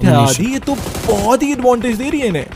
आदि, ये तो बहुत ही एडवांटेज दे रही है इन्हें।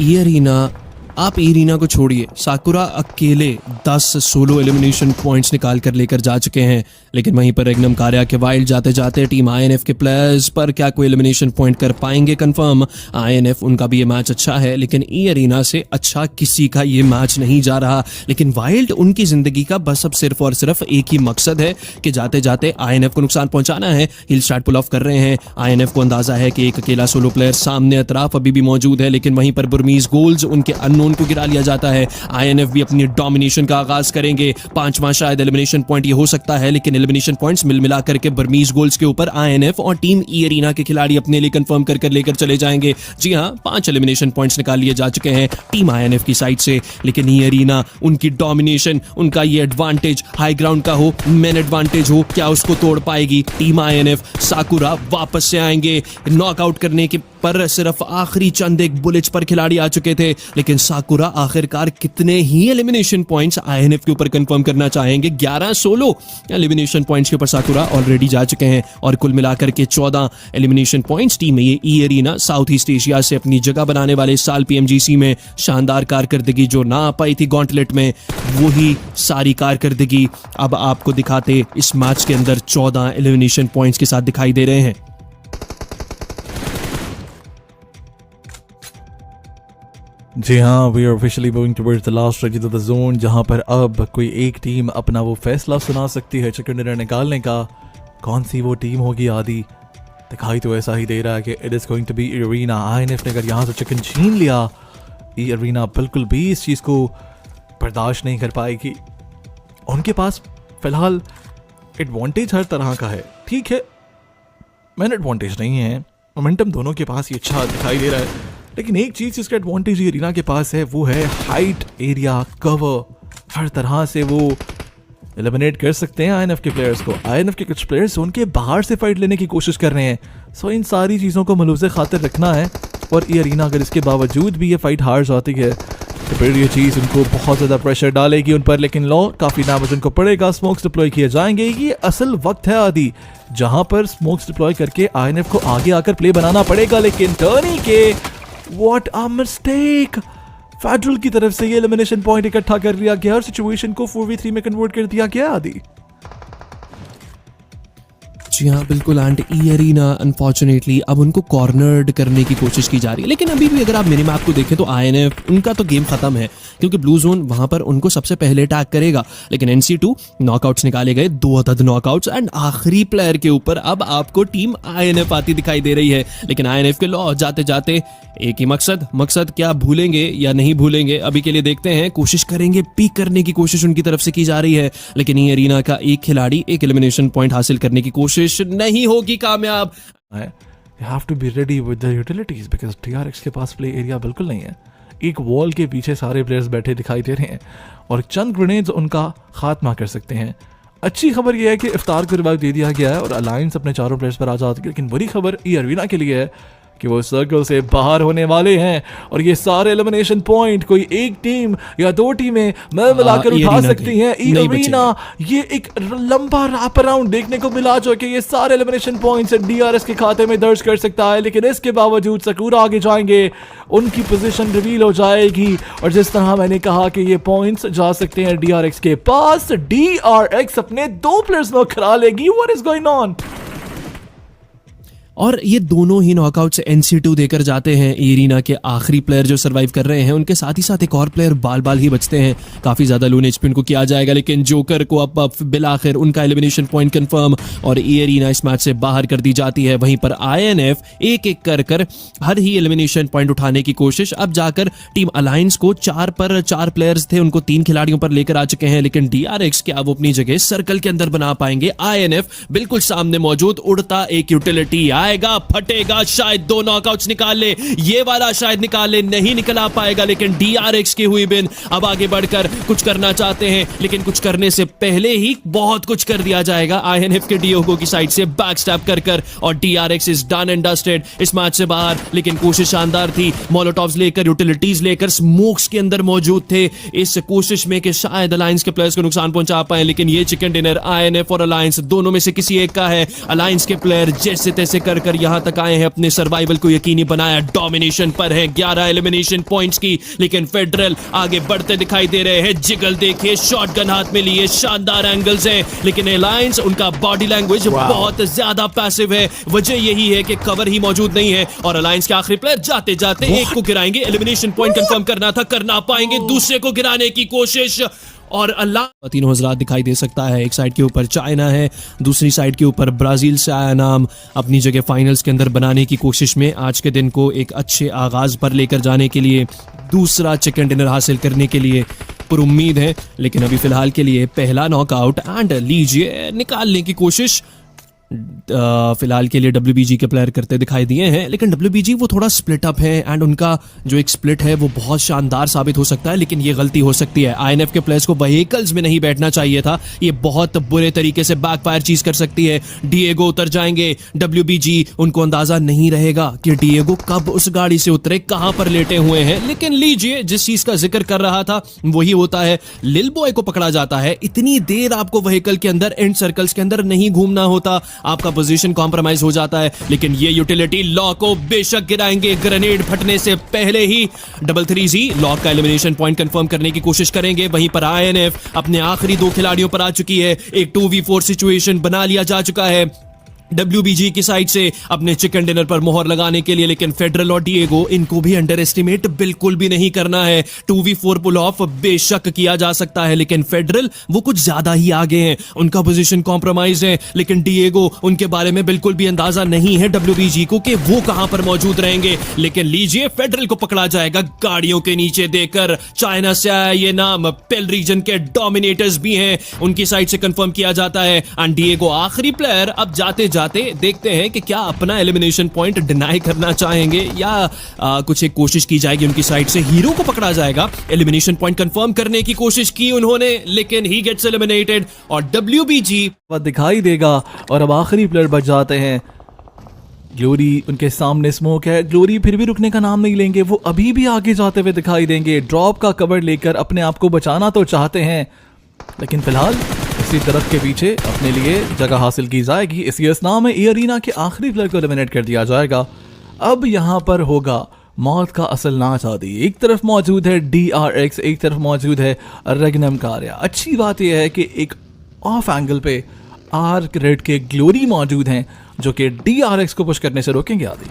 ई अरीना, आप एरिना को छोड़िए, साकुरा अकेले 10 सोलो एलिमिनेशन पॉइंट्स निकाल कर लेकर जा चुके हैं। लेकिन वहीं पर रेग्नम कार्या के वाइल्ड जाते जाते टीम आईएनएफ के प्लेयर्स पर क्या कोई एलिमिनेशन पॉइंट कर पाएंगे कंफर्म? आईएनएफ उनका भी ये मैच अच्छा है, लेकिन ई अरीना से अच्छा किसी का ये मैच नहीं जा रहा। लेकिन वाइल्ड उनकी जिंदगी का बस अब सिर्फ और सिर्फ एक ही मकसद है कि जाते जाते आईएनएफ को नुकसान पहुंचाना है। हिल स्टार्ट पुल ऑफ कर रहे हैं। आईएनएफ को अंदाजा है कि एक अकेला सोलो प्लेयर सामने अतराफ अभी भी मौजूद है, लेकिन वहीं पर बुर्मीज गोल्स उनके अननोन को गिरा लिया जाता है। आईएनएफ भी अपनी डोमिनेशन का आगाज करेंगे। 5वां शायद एलिमिनेशन पॉइंट ये हो सकता है, लेकिन एलिमिनेशन पॉइंट्स मिल मिला करके बर्मीज गोल्स के ऊपर आईएनएफ और टीम ई अरीना के खिलाड़ी अपने लिए कंफर्म कर लेकर चले जाएंगे। जी हां, 5 एलिमिनेशन पॉइंट्स निकाल लिए जा चुके हैं टीम आईएनएफ की साइड से। लेकिन ई अरीना, उनकी डोमिनेशन, उनका ये एडवांटेज हाई ग्राउंड का हो, मेन एडवांटेज हो, क्या उसको तोड़ पाएगी टीम आईएनएफ? साकुरा वापस से आएंगे। नॉकआउट करने के पर सिर्फ आखिरी चंद एक बुलेट्स पर खिलाड़ी आ चुके थे, लेकिन साकुरा आखिरकार कितने ही एलिमिनेशन पॉइंट्स आईएनएफ के ऊपर कंफर्म करना चाहेंगे? 11 सोलो एलिमिनेशन पॉइंट्स के ऊपर साकुरा ऑलरेडी जा चुके हैं और कुल मिलाकर के 14 एलिमिनेशन पॉइंट्स टीम में ये ई अरीना साउथ ईस्ट एशिया से अपनी जगह बनाने वाले इस साल पीएमजीसी में शानदार कारकर्दगी जो ना आ पाई थी गॉन्टलेट में, वही सारी कारकर्दगी अब आपको दिखाते इस मैच के अंदर 14 एलिमिनेशन पॉइंट्स के साथ दिखाई दे रहे हैं। जी हाँ, we are officially moving towards the last stretch of the zone, जहां पर अब कोई एक टीम अपना वो फैसला सुना सकती है चिकन डिनर निकालने का। कौन सी वो टीम होगी आदि? दिखाई तो ऐसा ही दे रहा है कि it is going to be ई अरीना। आईएनएफ ने अगर यहाँ से चिकन छीन लिया, ई अरीना बिल्कुल भी इस चीज़ को बर्दाश्त नहीं कर पाएगी। उनके पास फिलहाल एडवांटेज हर तरह का है, ठीक है, मैन एडवांटेज नहीं है, मोमेंटम दोनों के पास ही अच्छा दिखाई दे रहा है, लेकिन एक चीज जिसका एडवांटेज अरीना के पास है वो है हाइट, एरिया, कवर। हर तरह से वो एलिमिनेट कर सकते हैं आईएनएफ के प्लेयर्स को। आईएनएफ के कुछ प्लेयर्स उनके बाहर से फाइट लेने की कोशिश कर रहे हैं, सो इन सारी चीज़ों को मलूज़े खातिर रखना है। और ये अरीना अगर इसके बावजूद भी ये फाइट हार जाती है तो फिर ये चीज़ उनको बहुत ज़्यादा प्रेशर डालेगी उन पर, लेकिन लो काफ़ी डैमेज उनको पड़ेगा। स्मोक्स डिप्लॉय किए जाएंगे। ये असल वक्त है आदि जहाँ पर स्मोक्स डिप्लॉय करके आईएनएफ को आगे आकर प्ले बनाना पड़ेगा, लेकिन टर्नी के What a mistake! फेडरल की तरफ से ये एलिमिनेशन पॉइंट इकट्ठा कर लिया गया और सिचुएशन को 4v3 में कन्वर्ट कर दिया गया आदि। जी हाँ बिल्कुल, एंड ई अरीना अनफॉर्चुनेटली अब उनको कॉर्नर्ड करने की कोशिश की जा रही है। लेकिन अभी भी अगर आप मिनी मैप को देखें तो आईएनएफ उनका तो गेम खत्म है, क्योंकि ब्लू जोन वहां पर उनको सबसे पहले अटैक करेगा। लेकिन NC2 नॉकआउट्स निकाले गए, 2 अदद नॉकआउट्स, एंड आखिरी प्लेयर के ऊपर अब आपको टीम आईएनएफ आती दिखाई दे रही है। लेकिन आईएनएफ के लॉ जाते जाते एक ही मकसद क्या भूलेंगे या नहीं भूलेंगे अभी के लिए देखते हैं। कोशिश करेंगे, पीक करने की कोशिश उनकी तरफ से की जा रही है, लेकिन ई अरीना का एक खिलाड़ी एक एलिमिनेशन पॉइंट हासिल करने की कोशिश नहीं होगी कामयाब। You have to be ready with the utilities because TRX के पास प्ले एरिया बिल्कुल नहीं है। एक वॉल के पीछे सारे प्लेयर्स बैठे दिखाई दे रहे हैं और चंद ग्रेनेड्स उनका खात्मा कर सकते हैं। अच्छी खबर यह है कि इफ्तार को रिवाइव दे दिया गया है और अलायंस अपने चारों प्लेयर्स पर आ जाती है, लेकिन बुरी खबर ई अरीना के लिए है कि वो सर्कल से बाहर होने वाले हैं और ये सारे एलिमिनेशन पॉइंट कोई एक टीम या 2 टीमें मिलाकर उठा सकती हैं। ई अरीना ये एक लंबा रैप अराउंड देखने को मिला जो कि ये सारे एलिमिनेशन पॉइंट्स डीआरएक्स के खाते में दर्ज कर सकता है, लेकिन इसके बावजूद साकुरा आगे जाएंगे, उनकी पोजीशन रिवील हो जाएगी और जिस तरह मैंने कहा कि ये पॉइंट्स जा सकते हैं डीआरएक्स के पास, डीआरएक्स अपने 2 प्लेयर्स में खिला लेगी। What is going on? और ये दोनों ही नॉकआउट से NC2 देकर जाते हैं। एरिना के आखिरी प्लेयर जो सरवाइव कर रहे हैं, उनके साथ ही साथ एक और प्लेयर बाल ही बचते हैं। काफी ज्यादा लोन एचपी उनको किया जाएगा, लेकिन जोकर को अब बिलाखिर उनका एलिमिनेशन पॉइंट कंफर्म और एरिना इस मैच से बाहर कर दी जाती है। वहीं पर आईएनएफ एक एक कर हर ही एलिमिनेशन पॉइंट उठाने की कोशिश। अब जाकर टीम अलायंस को 4 पर 4 प्लेयर्स थे, उनको 3 खिलाड़ियों पर लेकर आ चुके हैं, लेकिन डीआरएक्स क्या वो अपनी जगह सर्कल के अंदर बना पाएंगे? आईएनएफ बिल्कुल सामने मौजूद, उड़ता एक यूटिलिटी आएगा, फटेगा, शायद 2 नॉकआउट्स निकाल ले, ये वाला शायद निकाल ले, नहीं निकला पाएगा, लेकिन डीआरएक्स की हुई बिन अब आगे बढ़कर कुछ करना चाहते हैं, लेकिन कुछ करने से पहले ही बहुत कुछ कर दिया जाएगा आईएनएफ के डीओगो की साइड से बैकस्टैप कर और DRX is done and dusted इस मैच से बाहर। लेकिन कोशिश शानदार थी, मोलोटॉव्स लेकर, यूटिलिटीज लेकर, स्मोक्स के अंदर मौजूद थे इस कोशिश में कि शायद अलायंस के प्लेयर्स को नुकसान पहुंचा पाए, लेकिन ये चिकन डिनर आईएनएफ और अलायंस दोनों में से किसी एक का है। अलायंस के प्लेयर जैसे तैसे कर कर कर यहाँ तक आए हैं, अपने सर्वाइवल को यकीनी बनाया, डोमिनेशन पर है, 11 एलिमिनेशन पॉइंट्स की, लेकिन फेडरल आगे बढ़ते दिखाई दे रहे हैं। जिगल देखिए, शॉटगन हाथ में लिए, शानदार एंगल्स हैं, लेकिन एलायंस उनका बॉडी लैंग्वेज बहुत ज्यादा पैसिव है। वजह यही है कि कवर ही मौजूद नहीं है और अलायंस के आखिरी प्लेयर जाते जाते एक को गिराएंगे। एलिमिनेशन पॉइंट कंफर्म करना था, कर ना पाएंगे, दूसरे को गिराने की कोशिश, और अल्लाह तीनों हजरात दिखाई दे सकता है। एक साइड के ऊपर चाइना है, दूसरी साइड के ऊपर ब्राजील से आया नाम अपनी जगह फाइनल्स के अंदर बनाने की कोशिश में आज के दिन को एक अच्छे आगाज पर लेकर जाने के लिए, दूसरा चिकन डिनर हासिल करने के लिए पर उम्मीद है। लेकिन अभी फिलहाल के लिए पहला नॉकआउट एंड लीजिए निकालने की कोशिश फिलहाल के लिए WBG के प्लेयर करते दिखाई दिए हैं, लेकिन WBG वो थोड़ा स्प्लिट अप है एंड उनका जो एक स्प्लिट है वो बहुत शानदार साबित हो सकता है, लेकिन ये गलती हो सकती है। INF के प्लेयर्स को व्हीकल्स में नहीं बैठना चाहिए था, ये बहुत बुरे तरीके से बैकफायर चीज कर सकती है। डिएगो उतर जाएंगे, WBG उनको अंदाजा नहीं रहेगा कि डिएगो कब उस गाड़ी से उतरे, कहां पर लेटे हुए हैं। लेकिन लीजिए, जिस चीज का जिक्र कर रहा था वही होता है, लिल बॉय को पकड़ा जाता है। इतनी देर आपको व्हीकल के अंदर, एंड सर्कल्स के अंदर नहीं घूमना होता, आपका पोजीशन कॉम्प्रोमाइज हो जाता है। लेकिन ये यूटिलिटी लॉ को बेशक गिराएंगे, ग्रेनेड फटने से पहले ही 333 लॉ का एलिमिनेशन पॉइंट कंफर्म करने की कोशिश करेंगे। वहीं पर INF अपने आखिरी 2 खिलाड़ियों पर आ चुकी है, एक 2v4 सिचुएशन बना लिया जा चुका है WBG की साइड से अपने चिकन डिनर पर मोहर लगाने के लिए। लेकिन फेडरल और डिएगो, इनको भी अंडर एस्टिमेट बिल्कुल भी नहीं करना है। 2v4 पुल ऑफ बेशक किया जा सकता है, लेकिन फेडरल वो कुछ ज्यादा ही आगे हैं, उनका पोजीशन कॉम्प्रोमाइज है। लेकिन डिएगो, उनके बारे में बिल्कुल भी अंदाजा नहीं है WBG को कि वो कहां पर मौजूद रहेंगे। लेकिन लीजिए, फेडरल को पकड़ा जाएगा गाड़ियों के नीचे देकर। चाइना से आया ये नाम, पेल रीजन के डोमिनेटर्स भी हैं, उनकी साइड से कंफर्म किया जाता है। एंड डिएगो आखिरी प्लेयर, अब जाते देखते हैं कि क्या अपना एलिमिनेशन पॉइंट डिनाई करना चाहेंगे या कुछ एक कोशिश की जाएगी उनकी साइड से। हीरो को पकड़ा जाएगा, एलिमिनेशन पॉइंट कंफर्म करने की कोशिश की उन्होंने, लेकिन ही गेट्स एलिमिनेटेड और WBG दिखाई देगा। और अब आखिरी प्लेयर बच जाते हैं। ग्लोरी उनके सामने स्मोक है, ग्लोरी फिर भी रुकने का नाम नहीं लेंगे, वो अभी भी आगे जाते हुए दिखाई देंगे। ड्रॉप का कवर लेकर अपने आप को बचाना तो चाहते हैं, लेकिन फिलहाल इसी तरफ के पीछे अपने लिए जगह हासिल की जाएगी। इसी असना में एरिना के आखिरी प्लेयर को एलिमिनेट कर दिया जाएगा। अब यहाँ पर होगा मौत का असल नाच आदि। एक तरफ मौजूद है DRX, एक तरफ मौजूद है रेगनम कार्या। अच्छी बात यह है कि एक ऑफ एंगल पे आर्क रेड के ग्लोरी मौजूद हैं जो कि DRX को पुश करने से रोकेंगे आदि।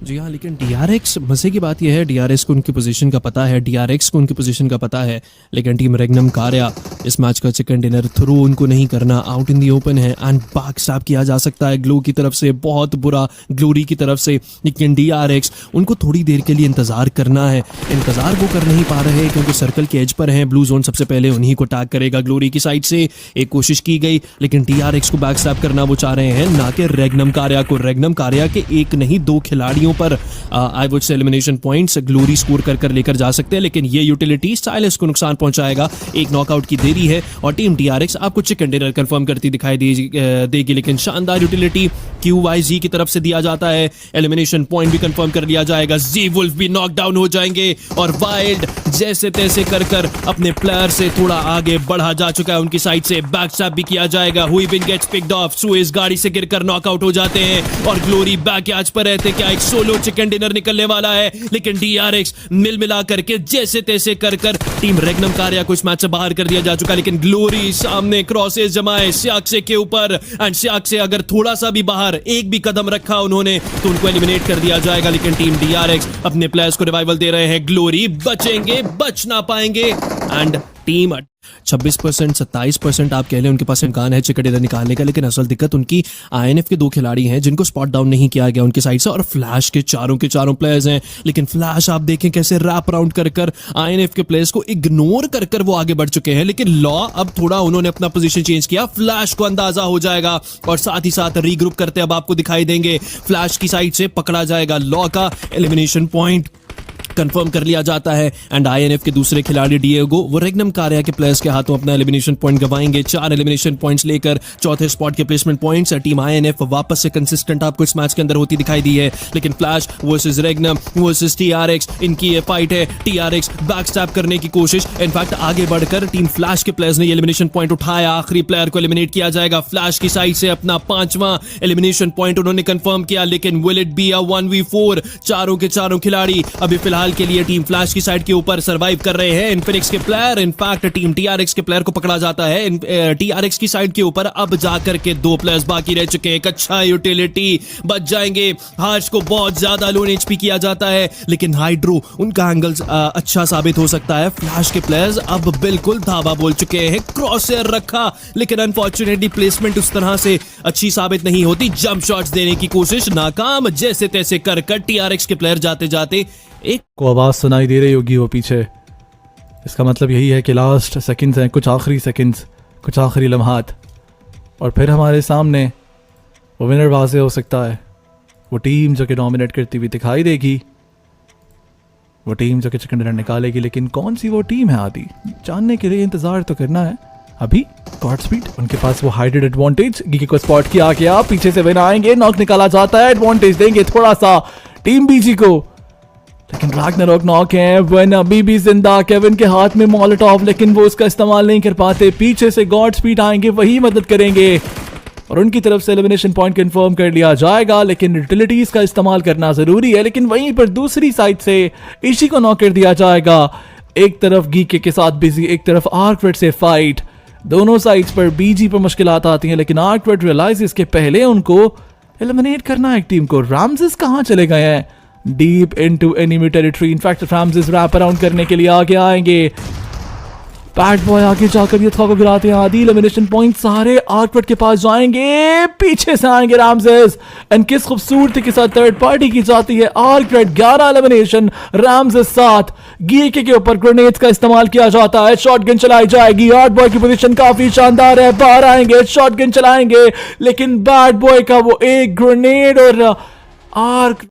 जी हाँ, लेकिन DRX, मजे की बात यह है DRX को उनकी पोजीशन का पता है, DRX को उनकी पोजीशन का पता है, लेकिन टीम रेगनम कार्या इस मैच का चिकन डिनर थ्रू उनको नहीं करना, आउट इन दी ओपन है एंड बैक स्टैप किया जा सकता है ग्लो की तरफ से, बहुत बुरा ग्लोरी की तरफ से। लेकिन DRX उनको थोड़ी देर के लिए इंतजार करना है, इंतजार वो कर नहीं पा रहे क्योंकि सर्कल के एज पर हैं। ब्लू जोन सबसे पहले उन्हीं को टैग करेगा। ग्लोरी की साइड से एक कोशिश की गई, लेकिन DRX को बैक स्टैप करना वो चाह रहे हैं, ना कि रेगनम कार्या को। रेगनम कार्या के एक नहीं 2 खिलाड़ियों पर I would say elimination points glory score कर लेकर जा सकते हैं, लेकिन ये यूटिलिटी स्टाइलिश को नुकसान पहुंचाएगा। एक नॉकआउट की देरी है और टीम DRX आपको चिकन डिनर कंफर्म करती दिखाई देगी, लेकिन शानदार यूटिलिटी QYZ की तरफ से दिया जाता है। एलिमिनेशन पॉइंट भी कंफर्म कर लिया जाएगा। जी वुल्फ भी नॉकडाउन हो जाएंगे और वाइल्ड जैसे तैसे कर अपने प्लेयर से थोड़ा आगे बढ़ा जा चुका है। उनकी साइड से बैक स्टैप भी किया जाएगा। हुईबिन गेट्स पिक्ड ऑफ, सुएज गाड़ी से गिरकर नॉकआउट हो जाते हैं और ग्लोरी बैक आज पर रहते। क्या एक सोलो चिकन डिनर निकलने वाला है, लेकिन DRX मिला करके जैसे तैसे कर टीम रेगनम कार्या को इस मैच से बाहर कर दिया जा चुका है। लेकिन ग्लोरी सामने क्रॉसेस जमाए स्याक्से के ऊपर एंड स्याक्से अगर थोड़ा सा भी बाहर एक भी कदम रखा उन्होंने तो उनको एलिमिनेट कर दिया जाएगा। लेकिन टीम DRX अपने प्लेयर्स को रिवाइवल दे रहे हैं। ग्लोरी बचेंगे, बच ना पाएंगे एंड टीम 26%, 27% आप कह लें उनके पास इम्कान है चिकन डिनर निकालने का, लेकिन असल दिक्कत उनकी INF के 2 खिलाड़ी हैं जिनको स्पॉट डाउन नहीं किया गया उनकी साइड से, और फ्लैश के चारों प्लेयर्स हैं। लेकिन फ्लैश आप देखें कैसे रैप राउंड कर INF के प्लेयर्स को इग्नोर कर वो आगे बढ़ चुके हैं। लेकिन लॉ अब थोड़ा उन्होंने अपना पोजीशन चेंज किया, फ्लैश को अंदाजा हो जाएगा और साथ ही साथ रीग्रुप करते अब आपको दिखाई देंगे। फ्लैश की साइड से पकड़ा जाएगा लॉ का एलिमिनेशन पॉइंट कंफर्म कर लिया जाता है। एंड आईएनएफ के दूसरे खिलाड़ी डिएगो वो रेगनम कार्या के प्लेयर्स के हाथों अपना एलिमिनेशन पॉइंट गवाएंगे। 4 एलिमिनेशन पॉइंट्स लेकर चौथे स्पॉट के प्लेसमेंट पॉइंट्स। टीम आईएनएफ वापस से कंसिस्टेंट आपको इस मैच के अंदर होती दिखाई दी है, लेकिन फ्लैश वर्सेस रेगनम वर्सेस टीआरएक्स, इनकी ये फाइट है। टीआरएक्स बैकस्टैप करने की कोशिश, इनफैक्ट आगे बढ़कर टीम फ्लैश के प्लेयर्स ने एलिमिनेशन पॉइंट उठाया। आखिरी प्लेयर को एलिमिनेट किया जाएगा। फ्लैश की साइड से अपना 5वां एलिमिनेशन पॉइंट उन्होंने कंफर्म किया, लेकिन will it be a 1v4? चारों के चारों खिलाड़ी अभी फिलहाल के लिए टीम फ्लैश की साइड के ऊपर सर्वाइव कर रहे हैं। इन्फिनिक्स के प्लेयर, इनफैक्ट टीम टीआरएक्स के प्लेयर को पकड़ा जाता है। टीआरएक्स की साइड के ऊपर अब जाकर के 2 प्लेयर्स बाकी रह चुके हैं। एक अच्छा यूटिलिटी बच जाएंगे। हार्श को बहुत ज्यादा लो एचपी किया जाता है, लेकिन हाइड्रो उनका एंगल अच्छा साबित हो सकता है। फ्लैश के प्लेयर्स अब बिल्कुल धावा बोल चुके हैं। क्रॉसर रखा, लेकिन अनफॉर्चुनेटली प्लेसमेंट उस तरह से अच्छी साबित नहीं होती। जंप शॉट्स देने की कोशिश नाकाम। जैसे तैसे कर टीआरएक्स के प्लेयर जाते जाते एक को आवाज़ सुनाई दे रही होगी वो पीछे। इसका मतलब यही है कि लास्ट सेकंड्स हैं, कुछ आखिरी सेकंड्स, कुछ आखिरी लम्हात, और फिर हमारे सामने वो विनर वाज़े हो सकता है। वो टीम जो कि डोमिनेट करती हुई दिखाई देगी, वो टीम जो कि चिकन डिनर निकालेगी। लेकिन कौन सी वो टीम है आदि, जानने के लिए इंतज़ार तो करना है। अभी गॉड स्पीड उनके पास वो हाइडेड एडवांटेज, गीकी को स्पॉट किया गया, पीछे से विन आएंगे, नॉक निकाला जाता है, एडवांटेज देंगे थोड़ा सा टीम बीजी को, लेकिन रैग्नारोक नॉक है। वन अभी भी जिंदा, केविन के हाथ में मॉलोटॉव, लेकिन वो उसका इस्तेमाल नहीं कर पाते। पीछे से गॉड स्पीड आएंगे, वही मदद करेंगे और उनकी तरफ से एलिमिनेशन पॉइंट कंफर्म कर लिया जाएगा। लेकिन यूटिलिटीज का इस्तेमाल करना जरूरी है। लेकिन वहीं पर दूसरी साइड से इशी को नॉक कर दिया जाएगा। एक तरफ गीके के साथ बिजी, एक तरफ आर्कवेट से फाइट। दोनों साइड्स पर बीजी पर मुश्किलात आती हैं, लेकिन आर्कवेट रियलाइज इसके पहले उनको एलिमिनेट करना है एक टीम को। रामजिस कहां चले गए हैं? Deep into enemy territory. In fact रामजिस रैप अराउंड करने के लिए आगे आएंगे। बैड बॉय आगे जाकर ये थोड़ा को गिराते हैं। आदि एलिमिनेशन पॉइंट सारे आर्कवेट के पास जाएंगे, पीछे से आएंगे रामजिस। एंड किस खूबसूरती के साथ थर्ड पार्टी की जाती है। आर्कवेट 11 एलिमिनेशन, रामजिस 7। गीके के ऊपर ग्रेनेड्स का इस्तेमाल किया जाता है। शॉटगन चलाई जाएगी। आर्ट बॉय की पोजीशन काफी शानदार है, बाहर आएंगे, शॉटगन चलाएंगे, लेकिन बैड बॉय का वो एक ग्रेनेड और आर्क